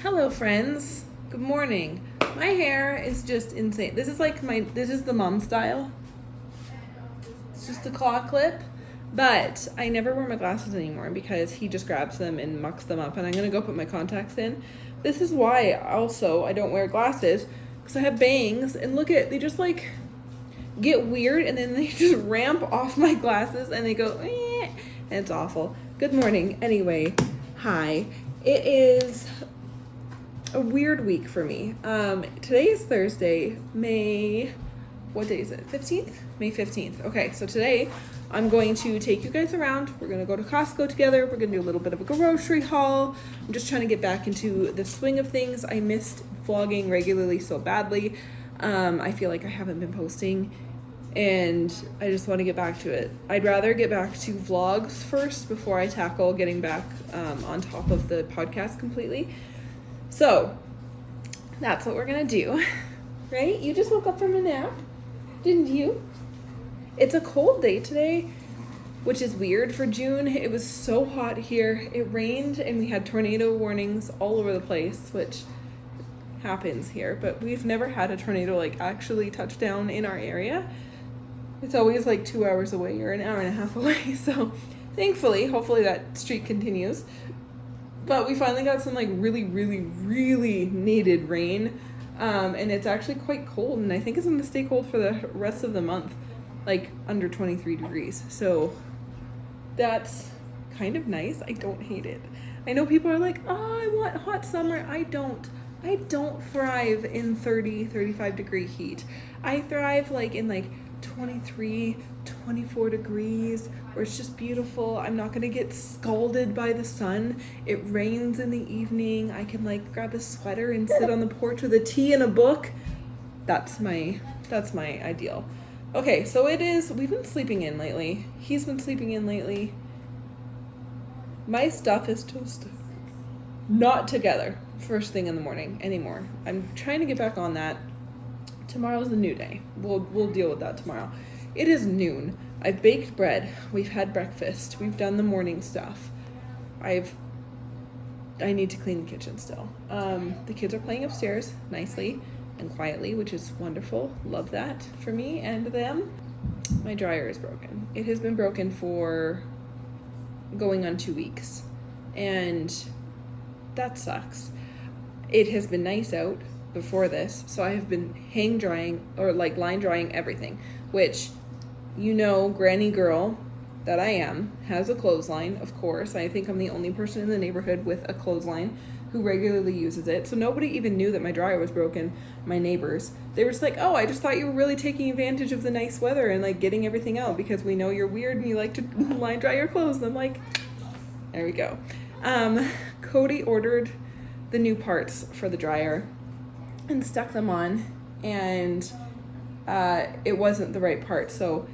Hello friends, good morning. My hair is just insane. This is the mom style. It's just a claw clip, but I never wear my glasses anymore because he just grabs them and mucks them up, and I'm gonna go put my contacts in. This is why also I don't wear glasses, because I have bangs, and they just get weird, and then they just ramp off my glasses and they go and it's awful. Good morning. Anyway, hi. It is a weird week for me. Today is Thursday, what day is it? 15th? May 15th. Okay, so today I'm going to take you guys around. We're going to go to Costco together. We're going to do a little bit of a grocery haul. I'm just trying to get back into the swing of things. I missed vlogging regularly so badly. I feel like I haven't been posting, and I just want to get back to it. I'd rather get back to vlogs first before I tackle getting back on top of the podcast completely. So that's what we're gonna do, right? You just woke up from a nap, didn't you? It's a cold day today, which is weird for June. It was so hot here. It rained and we had tornado warnings all over the place, which happens here, but we've never had a tornado actually touch down in our area. It's always 2 hours away or an hour and a half away. So thankfully, hopefully that streak continues. But we finally got some really, really, really needed rain. And it's actually quite cold, and I think it's going to stay cold for the rest of the month, under 23 degrees. So that's kind of nice. I don't hate it. I know people are like, oh, I want hot summer. I don't thrive in 30, 35 degree heat. I thrive in 23, 24 degrees, where it's just beautiful. I'm not gonna get scalded by the sun. It rains in the evening. I can grab a sweater and sit on the porch with a tea and a book. That's my ideal. Okay, so we've been sleeping in lately. He's been sleeping in lately. My stuff is just not together first thing in the morning anymore. I'm trying to get back on that. Tomorrow's a new day. We'll deal with that tomorrow. It is noon. I've baked bread. We've had breakfast. We've done the morning stuff. I need to clean the kitchen still. The kids are playing upstairs nicely and quietly, which is wonderful. Love that for me and them. My dryer is broken. It has been broken for going on 2 weeks, and that sucks. It has been nice out before this, so I have been hang drying or line drying everything, which, granny girl that I am, has a clothesline. Of course, I think I'm the only person in the neighborhood with a clothesline who regularly uses it. So nobody even knew that my dryer was broken. My neighbors, they were just like, oh, I just thought you were really taking advantage of the nice weather and getting everything out, because we know you're weird and you like to line dry your clothes. And I'm like, there we go. Cody ordered the new parts for the dryer and stuck them on, and it wasn't the right part, so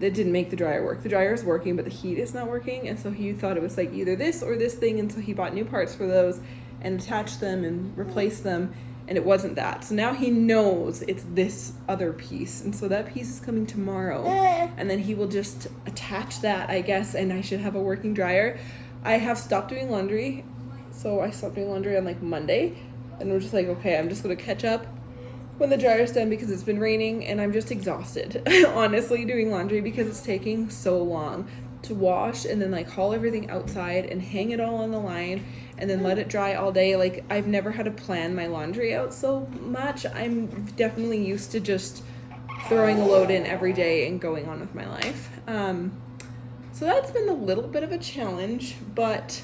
it didn't make the dryer work. The dryer is working, but the heat is not working, and so he thought it was either this or this thing, and so he bought new parts for those and attached them and replaced them, and it wasn't that. So now he knows it's this other piece, and so that piece is coming tomorrow, and then he will just attach that, I guess, and I should have a working dryer. I have stopped doing laundry, so I stopped doing laundry on Monday, and we're just okay, I'm just going to catch up when the dryer's done, because it's been raining and I'm just exhausted, honestly, doing laundry, because it's taking so long to wash and then haul everything outside and hang it all on the line and then let it dry all day. I've never had to plan my laundry out so much. I'm definitely used to just throwing a load in every day and going on with my life. So that's been a little bit of a challenge, but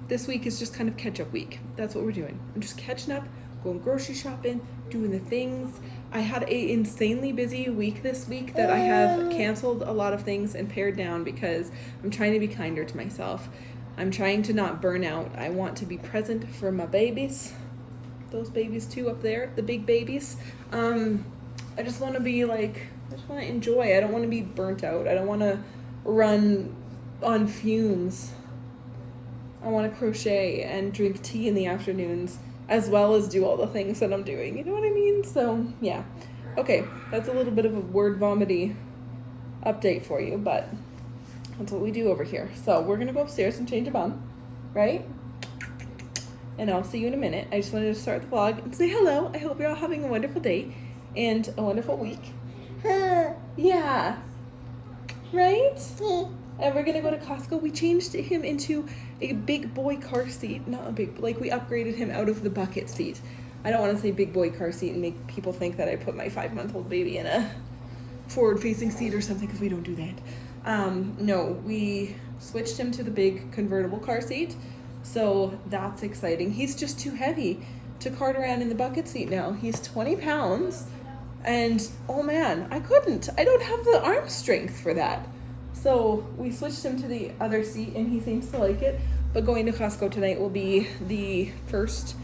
this week is just kind of catch-up week. That's what we're doing. I'm just catching up, going grocery shopping, doing the things. I had a insanely busy week this week that I have canceled a lot of things and pared down because I'm trying to be kinder to myself. I'm trying to not burn out. I want to be present for my babies. Those babies too up there, the big babies. I just want to be I just want to enjoy. I don't want to be burnt out. I don't want to run on fumes. I want to crochet and drink tea in the afternoons, as well as do all the things that I'm doing. You know what I mean? So, yeah. Okay, that's a little bit of a word vomity update for you, but That's what we do over here. So we're going to go upstairs and change a bum, right? and I'll see you in a minute. I just wanted to start the vlog and say hello. I hope you're all having a wonderful day and a wonderful week. Yeah. Right? And we're gonna go to Costco. We changed him into a big boy car seat. Not a big, like we upgraded him out of the bucket seat. I don't want to say big boy car seat and make people think that I put my 5-month-old baby in a forward-facing seat or something, because we don't do that. No, we switched him to the big convertible car seat, so that's exciting. He's just too heavy to cart around in the bucket seat now. He's 20 pounds, and oh man, I don't have the arm strength for that. So we switched him to the other seat, and he seems to like it. But going to Costco tonight will be the first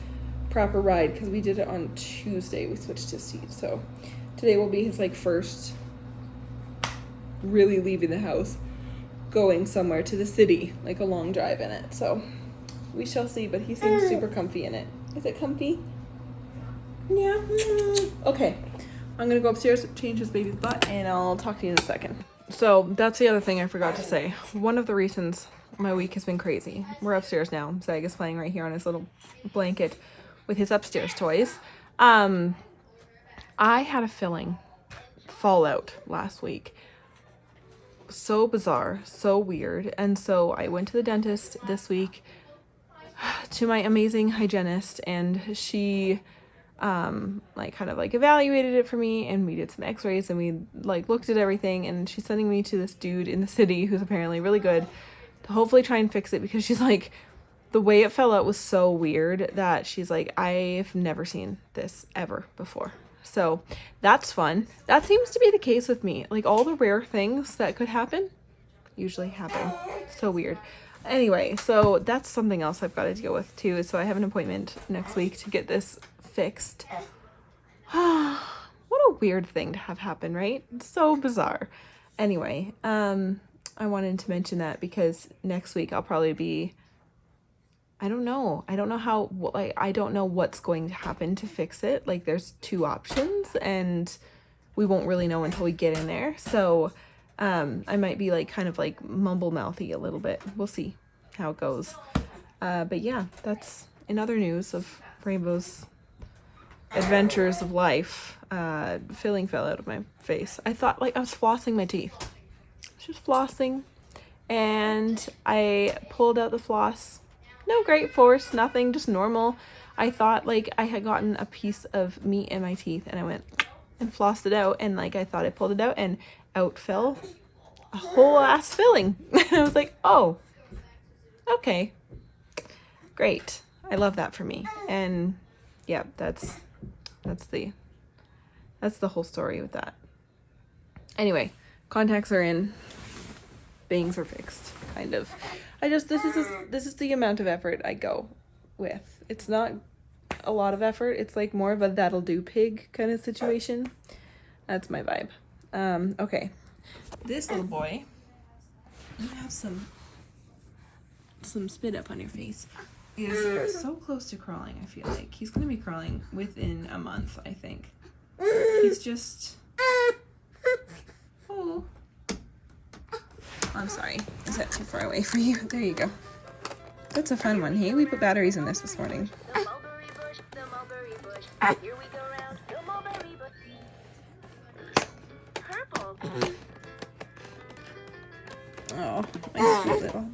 proper ride, because we did it on Tuesday. We switched his seat, so today will be his like first really leaving the house, going somewhere to the city, like a long drive in it. So we shall see, but he seems super comfy in it. Is it comfy? Yeah. Okay, I'm gonna go upstairs, change his baby's butt, and I'll talk to you in a second. So that's the other thing I forgot to say. One of the reasons my week has been crazy. We're upstairs now. Zag is playing right here on his little blanket with his upstairs toys. I had a filling fallout last week. So bizarre, so weird. And so I went to the dentist this week to my amazing hygienist, and she like kind of like evaluated it for me, and we did some x-rays, and we like looked at everything, and she's sending me to this dude in the city who's apparently really good to hopefully try and fix it, because she's like, the way it fell out was so weird that she's like, I've never seen this ever before. So that's fun. That seems to be the case with me. Like all the rare things that could happen usually happen. So weird. Anyway, so that's something else I've got to deal with too. So I have an appointment next week to get this fixed. What a weird thing to have happen, right? It's so bizarre. Anyway, I wanted to mention that because next week I'll probably be, I don't know how, like, I don't know what's going to happen to fix it. Like there's 2 options, and we won't really know until we get in there. So I might be like kind of like mumble mouthy a little bit. We'll see how it goes. But yeah, that's in other news of Rainbow's adventures of life. Filling fell out of my face. I thought like I was flossing my teeth. Just flossing, and I pulled out the floss. No great force, nothing, just normal. I thought like I had gotten a piece of meat in my teeth, and I went and flossed it out, and like I thought I pulled it out, and out fell a whole ass filling. I was like, oh, okay, great. I love that for me. And yeah, that's the whole story with that. Anyway, contacts are in, bangs are fixed, kind of. This is the amount of effort I go with. It's not a lot of effort. It's like more of a that'll do pig kind of situation. That's my vibe. Okay. This little boy, you have some spit up on your face, is so close to crawling. I feel like he's gonna be crawling within a month, I think. He's just, oh, I'm sorry. Is that too far away for you? There you go. That's a fun one. Hey, we put batteries in this morning. The mulberry bush. Here we go round the mulberry bush. Purple. Oh, my sweet little.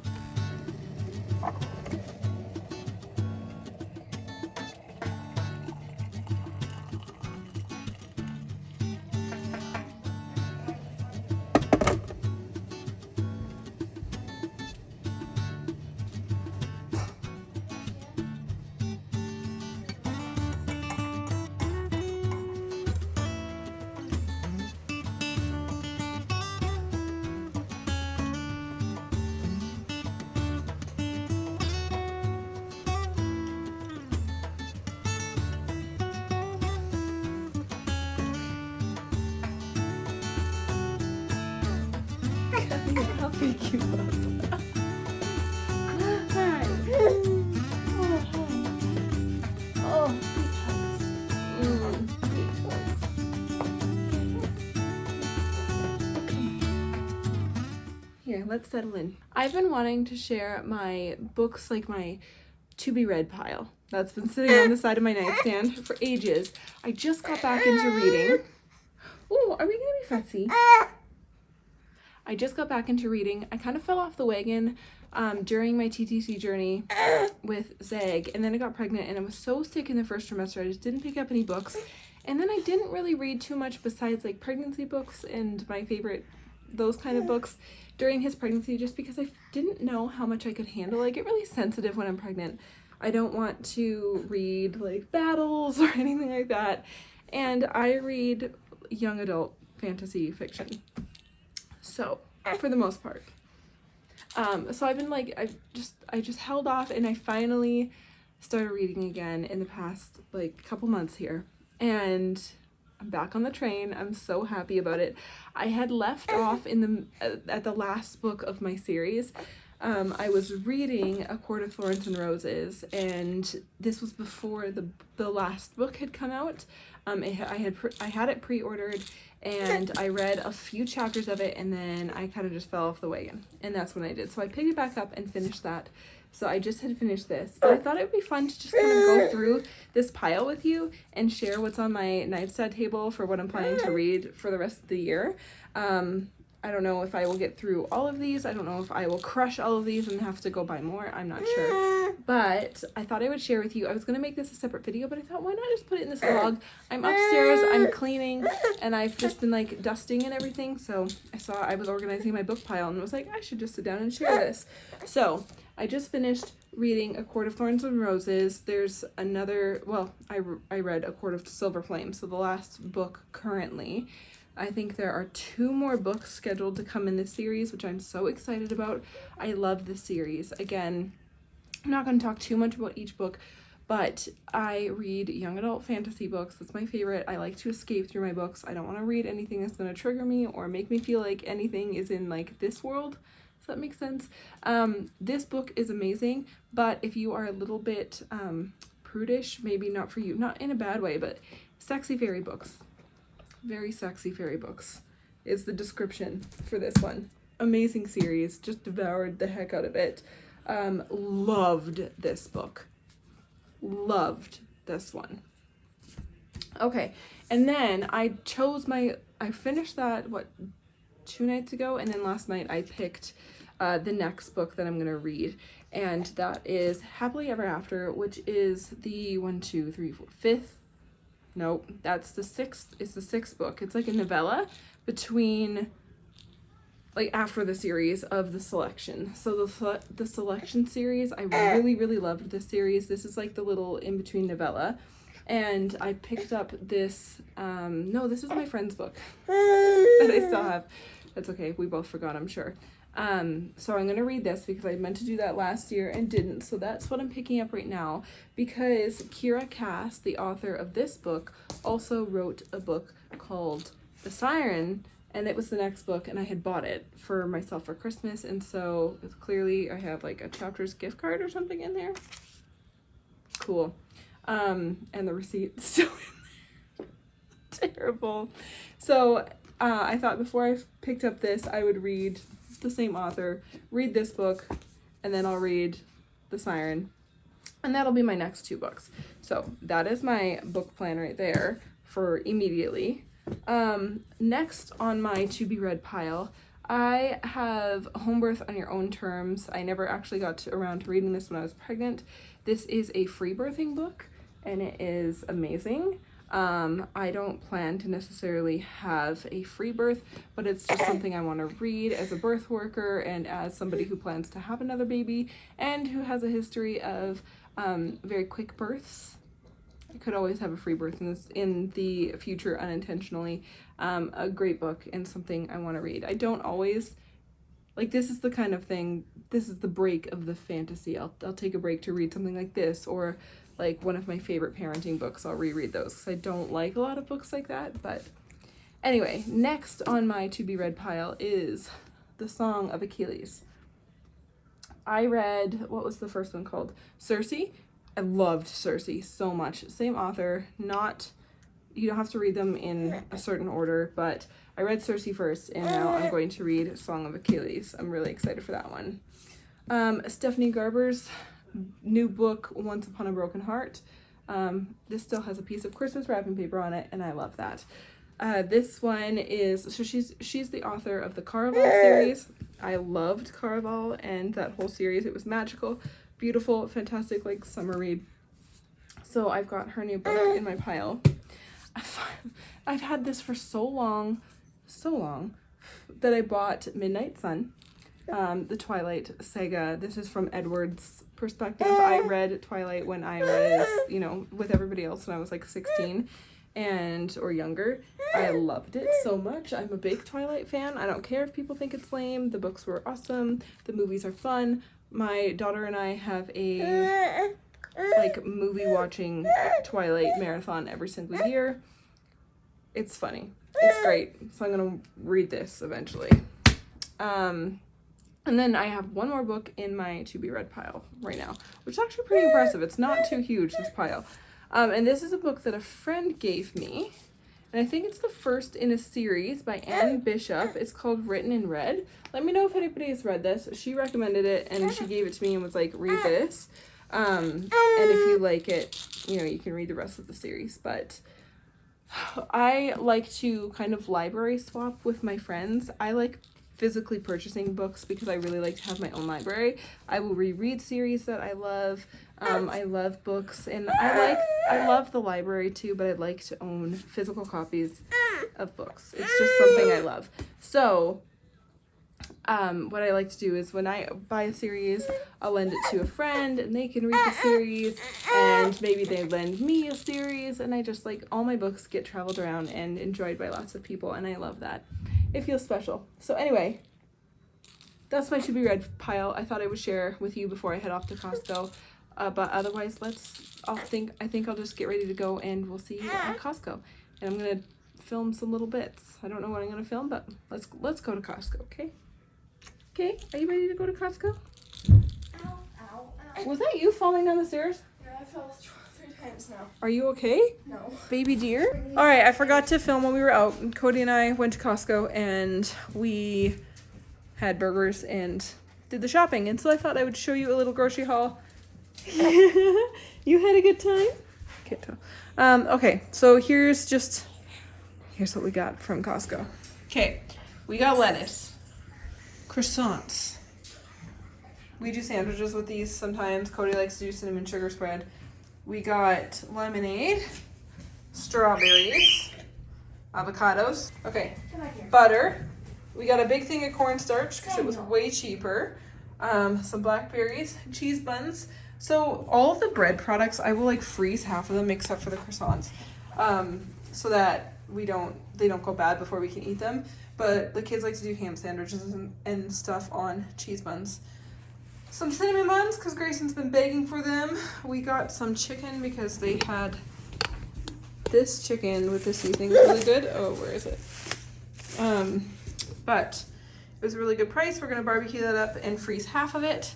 I'll pick you up. Hi. Oh, hi. Oh, big hugs. Big hugs. Okay. Here, let's settle in. I've been wanting to share my books, like my to be read pile. that's been sitting on the side of my nightstand for ages. I just got back into reading. Oh, are we gonna be fussy? I just got back into reading. I kind of fell off the wagon during my TTC journey with Zag, and then I got pregnant, and I was so sick in the first trimester, I just didn't pick up any books. And then I didn't really read too much besides like pregnancy books and my favorite, those kind of books during his pregnancy, just because I didn't know how much I could handle. I get really sensitive when I'm pregnant. I don't want to read like battles or anything like that. And I read young adult fantasy fiction. So, for the most part. So I've been like, I just held off, and I finally started reading again in the past like couple months here. And I'm back on the train. I'm so happy about it. I had left off in the at the last book of my series. I was reading A Court of Thorns and Roses, and this was before the last book had come out. I had it pre-ordered, and I read a few chapters of it, and then I kind of just fell off the wagon, and that's when I did. So I picked it back up and finished that. So I just had finished this, but I thought it would be fun to just kind of go through this pile with you and share what's on my nightstand table for what I'm planning to read for the rest of the year. I don't know if I will get through all of these. I don't know if I will crush all of these and have to go buy more. I'm not sure. But I thought I would share with you. I was going to make this a separate video, but I thought, why not just put it in this vlog? I'm upstairs, I'm cleaning, and I've just been like dusting and everything. So I was organizing my book pile and was like, I should just sit down and share this. So I just finished reading A Court of Thorns and Roses. There's another, well, I read A Court of Silver Flame. So the last book currently. I think there are 2 more books scheduled to come in this series, which I'm so excited about. I love this series. Again, I'm not going to talk too much about each book, but I read young adult fantasy books. That's my favorite. I like to escape through my books. I don't want to read anything that's going to trigger me or make me feel like anything is in like this world. Does that make sense? This book is amazing, but if you are a little bit prudish, maybe not for you. Not in a bad way, but sexy fairy books. Very sexy fairy books is the description for this one. Amazing series. Just devoured the heck out of it. Loved this book. Loved this one. Okay, and then I finished that, 2 nights ago, and then last night I picked the next book that I'm going to read, and that is Happily Ever After, which is the 5th. Nope, that's the 6th. It's the 6th book. It's like a novella between, like after the series of the selection. So the selection series, I really, really loved this series. This is like the little in-between novella. And I picked up this, no, this is my friend's book that I still have. That's okay, we both forgot, I'm sure. So I'm going to read this because I meant to do that last year and didn't. So that's what I'm picking up right now, because Kira Cass, the author of this book, also wrote a book called The Siren, and it was the next book, and I had bought it for myself for Christmas, and so clearly I have like a chapter's gift card or something in there. Cool. And the receipt's still in there. Terrible. So I thought before I picked up this, I would read the same author, read this book, and then I'll read The Siren, and that'll be my next 2 books. So that is my book plan right there for immediately. Next on my to be read pile, I have Home Birth on Your Own Terms. I never actually got around to reading this when I was pregnant. This is a free birthing book, and it is amazing. I don't plan to necessarily have a free birth, but it's just something I want to read as a birth worker and as somebody who plans to have another baby and who has a history of very quick births. I could always have a free birth in the future unintentionally. A great book and something I want to read. I don't always, like, this is the kind of thing, this is the break of the fantasy. I'll take a break to read something like this, or like one of my favorite parenting books. I'll reread those because I don't like a lot of books like that. But anyway, next on my to be read pile is The Song of Achilles. I read, what was the first one called? Circe. I loved Circe so much. Same author, you don't have to read them in a certain order, but I read Circe first, and now I'm going to read Song of Achilles. I'm really excited for that one. Stephanie Garber's new book, Once Upon a Broken Heart. This still has a piece of Christmas wrapping paper on it, and I love that. This one is, so she's the author of the Caraval series. I loved Caraval and that whole series. It was magical, beautiful, fantastic, like summer read. So I've got her new book in my pile. I've had this for so long that I bought Midnight Sun, the Twilight saga. This is from Edward's perspective. I read Twilight when I was, you know, with everybody else when I was like 16 or younger. I loved it so much. I'm a big Twilight fan. I don't care if people think it's lame. The books were awesome. The movies are fun. My daughter and I have a like movie watching Twilight marathon every single year. It's funny. It's great. So I'm gonna read this eventually. And then I have one more book in my to be read pile right now, which is actually pretty impressive. It's not too huge, this pile. And this is a book that a friend gave me, and I think it's the first in a series by Anne Bishop. It's called Written in Red. Let me know if anybody has read this. She recommended it, and she gave it to me and was like, read this. And if you like it, you know, you can read the rest of the series. But I like to kind of library swap with my friends. I like physically purchasing books because I really like to have my own library. I will reread series that I love. I love books, and I love the library too, but I like to own physical copies of books. It's just something I love. So what I like to do is when I buy a series, I'll lend it to a friend and they can read the series, and maybe they lend me a series, and I just like all my books get traveled around and enjoyed by lots of people, and I love that. It feels special. So anyway, that's my to be read pile. I thought I would share with you before I head off to Costco. But otherwise, I think I'll just get ready to go, and we'll see you at Costco. And I'm gonna film some little bits. I don't know what I'm gonna film, but let's go to Costco, okay? Okay, are you ready to go to Costco? Ow, ow, ow. Was that you falling down the stairs? Yeah, I fell 3 times now. Are you okay? No. Baby dear? Alright, I forgot to film when we were out. Cody and I went to Costco and we had burgers and did the shopping. And so I thought I would show you a little grocery haul. You had a good time? Can't tell. Okay, so here's what we got from Costco. Okay, we got lettuce. Croissants. We do sandwiches with these sometimes. Cody likes to do cinnamon sugar spread. We got lemonade, strawberries, avocados. Okay, butter. We got a big thing of cornstarch because it was way cheaper. Some blackberries, cheese buns. So all of the bread products, I will like freeze half of them except for the croissants, so that they don't go bad before we can eat them. But the kids like to do ham sandwiches and stuff on cheese buns. Some cinnamon buns because Grayson's been begging for them. We got some chicken because they had this chicken with the seasoning really good. Oh, where is it? But it was a really good price. We're gonna barbecue that up and freeze half of it.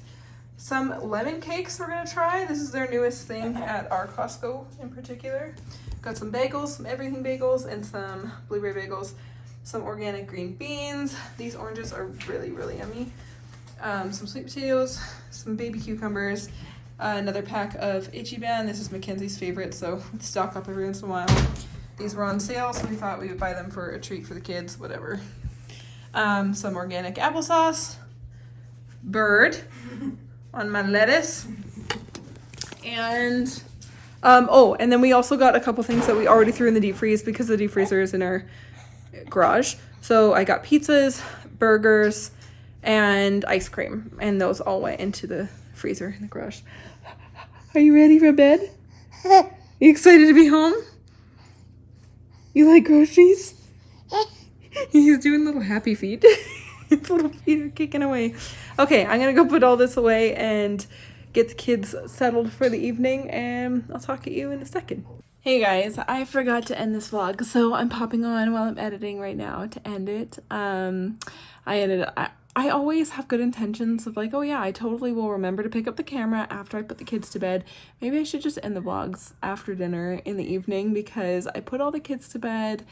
Some lemon cakes we're gonna try. This is their newest thing at our Costco in particular. Got some bagels, some everything bagels, and some blueberry bagels. Some organic green beans. These oranges are really, really yummy. Some sweet potatoes, some baby cucumbers, another pack of Ichiban. This is Mackenzie's favorite, so we stock up every once in a while. These were on sale, so we thought we would buy them for a treat for the kids, whatever. Some organic applesauce, bird on my lettuce, and and then we also got a couple things that we already threw in the deep freeze because the deep freezer is in our garage. So I got pizzas, burgers, and ice cream, and those all went into the freezer in the garage. Are you ready for bed? You excited to be home? You like groceries? He's doing little happy feet. His little feet are kicking away. Okay, I'm gonna go put all this away and get the kids settled for the evening, and I'll talk to you in a second. Hey guys, I forgot to end this vlog, so I'm popping on while I'm editing right now to end it. I always have good intentions of like, oh yeah, I totally will remember to pick up the camera after I put the kids to bed. Maybe I should just end the vlogs after dinner in the evening because I put all the kids to bed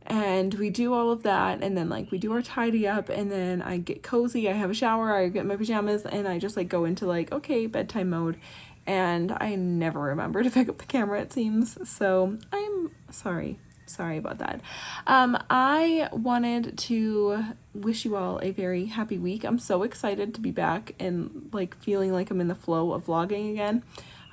and we do all of that, and then like we do our tidy up, and then I get cozy, I have a shower, I get my pajamas, and I just like go into like, okay, bedtime mode, and I never remember to pick up the camera, it seems. So I'm sorry about that. I wanted to wish you all a very happy week. I'm so excited to be back and like feeling like I'm in the flow of vlogging again.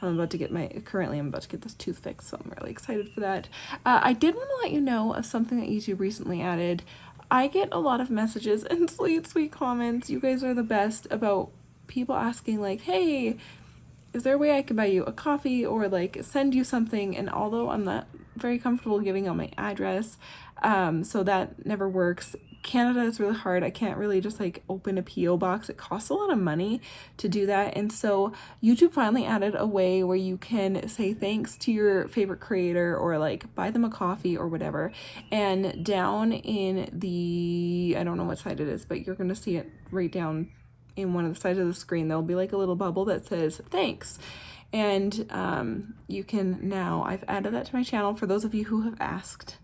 I'm about to get this tooth fixed, so I'm really excited for that. I did want to let you know of something that YouTube recently added. I get a lot of messages and sweet comments. You guys are the best about people asking like, hey, is there a way I can buy you a coffee or like send you something? And although I'm not very comfortable giving out my address, so that never works. Canada is really hard. I can't really just like open a PO box. It costs a lot of money to do that. And so YouTube finally added a way where you can say thanks to your favorite creator or like buy them a coffee or whatever. And down in the, I don't know what side it is, but you're going to see it right down in one of the sides of the screen. There'll be like a little bubble that says thanks. And you can now, I've added that to my channel for those of you who have asked.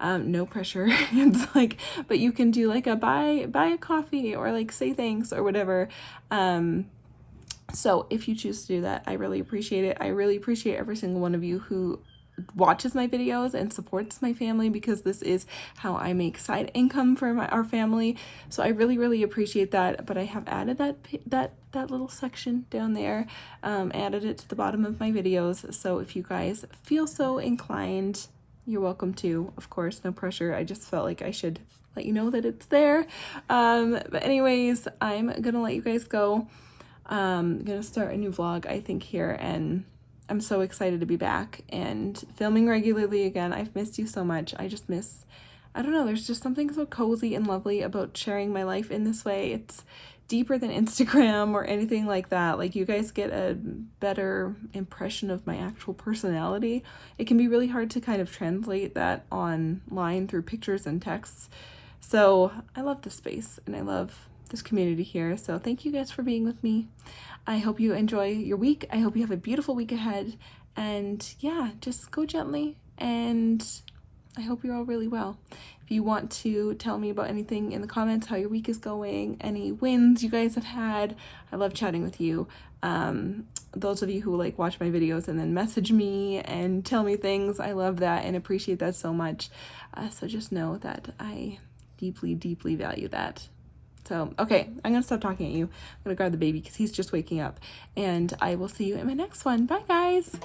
No pressure. It's like, but you can do like a buy a coffee or like say thanks or whatever. So if you choose to do that, I really appreciate it. I really appreciate every single one of you who watches my videos and supports my family, because this is how I make side income for our family. So I really appreciate that. But I have added that little section down there, added it to the bottom of my videos. So if you guys feel so inclined, you're welcome to. Of course, no pressure. I just felt like I should let you know that it's there. But anyways, I'm gonna let you guys go. I'm gonna start a new vlog, I think, here, and I'm so excited to be back and filming regularly again. I've missed you so much. I don't know, there's just something so cozy and lovely about sharing my life in this way. It's deeper than Instagram or anything like that. Like, you guys get a better impression of my actual personality. It can be really hard to kind of translate that online through pictures and texts. So I love this space and I love this community here. So thank you guys for being with me. I hope you enjoy your week. I hope you have a beautiful week ahead. And yeah, just go gently, and I hope you're all really well. If you want to tell me about anything in the comments, how your week is going, any wins you guys have had, I love chatting with you. Those of you who like watch my videos and then message me and tell me things, I love that and appreciate that so much. So just know that I deeply value that. So, okay, I'm going to stop talking at you. I'm going to guard the baby because he's just waking up. And I will see you in my next one. Bye, guys.